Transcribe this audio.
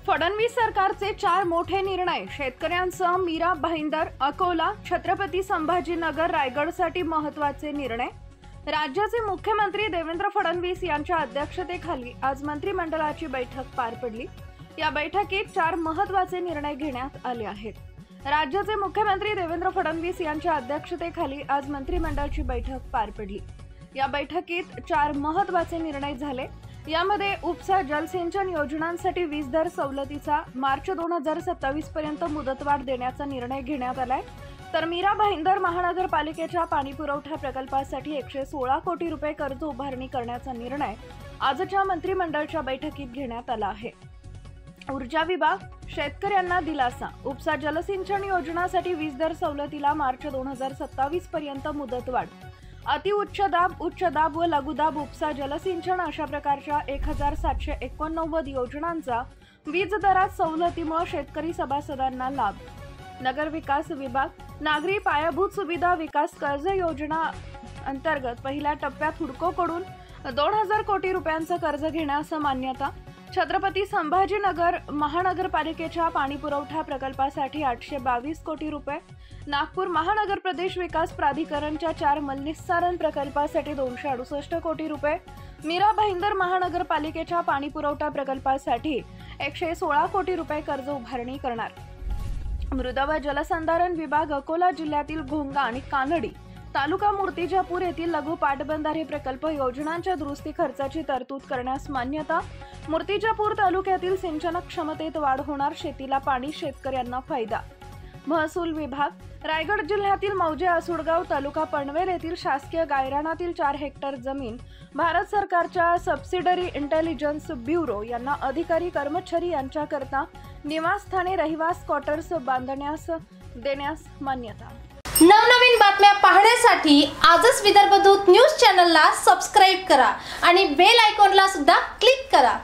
फडणवीस सरकारचे 4 मोठे निर्णय, शेतकऱ्यांसह मीरा भाईंदर, अकोला, छत्रपती संभाजीनगर, रायगडसाठी महत्त्वाचे निर्णय। राज्याचे मुख्यमंत्री देवेंद्र फडणवीस यांच्या अध्यक्षतेखाली आज मंत्रिमंडळाची बैठक पार पडली। या बैठकीत 4 महत्त्वाचे निर्णय घेण्यात आले आहेत। राज्याचे मुख्यमंत्री देवेंद्र फडणवीस यांच्या अध्यक्षतेखाली आज मंत्रिमंडळाची बैठक पार पडली। या बैठकीत 4 महत्त्वाचे निर्णय झाले। यामध्ये उपसा जलसिंचन योजनांसाठी वीज दर सवलतीचा मार्च 2027 पर्यंत मुदतवाढ देण्याचा निर्णय घेण्यात आलाय। तर मीरा भाईंदर महानगरपालिकेच्या पाणीपुरवठा प्रकल्पासाठी 116 कोटी रुपये कर्ज उभारणी करण्याचा निर्णय आजच्या मंत्रिमंडळाच्या बैठकीत घेण्यात आला आहे। ऊर्जा विभाग, शेतकऱ्यांना दिलासा। उपसा जलसिंचन योजनासाठी वीज दर सवलतीला मार्च 2027 पर्यंत मुदतवाढ। अति उच्च दाब व लघुदाब उपसा जलसिंचन अशा प्रकारच्या 1789 योजनांचा वीज दरात सवलतीमुळे शेतकरी सभासदांना लाभ। नगर विकास विभाग, नागरी पायाभूत सुविधा विकास कर्ज योजना अंतर्गत पहिल्या टप्प्यात हुडकोकडून 2000 कोटी रुपयांचं कर्ज घेण्यास मान्यता। छत्रपती संभाजीनगर महानगरपालिकेच्या पाणीपुरवठा प्रकल्पासाठी 822 कोटी रुपये। नागपूर महानगर प्रदेश विकास प्राधिकरणच्या 4 मलनिस्सारण प्रकल्पासाठी 268 कोटी रुपये। मीरा भाईंदर महानगरपालिकेच्या पाणीपुरवठा प्रकल्पासाठी 116 कोटी रुपये कर्ज उभारणी करणार। मृदा व जलसंधारण विभाग, अकोला जिल्ह्यातील घोंगा आणि कानडी तालुका मूर्तिजापूर येथील लघु पाटबंधारे प्रकल्प योजनांच्या दुरुस्ती खर्चाची तरतूद करण्यास मान्यता। मूर्तिजापूर तालुक्यातील सिंचन क्षमतेत वाढ होणार, शेतीला पाणी, शेतकऱ्यांना फायदा। महसूल विभाग, रायगड जिल्ह्यातील मौजे आसुडगाव तालुका पनवेल येथील शासकीय गायरानातील 4 हेक्टर जमीन भारत सरकारच्या सबसिडरी इंटेलिजन्स ब्युरो यांना अधिकारी कर्मचारी यांच्याकरता निवासस्थाने रहिवास क्वार्टर्स बांधण्यास देण्यास मान्यता। नवनवीन बातम्या पाहण्यासाठी आजच विदर्भ दूत न्यूज चॅनलला सबस्क्राइब करा आणि बेल आयकॉनला सुद्धा क्लिक करा।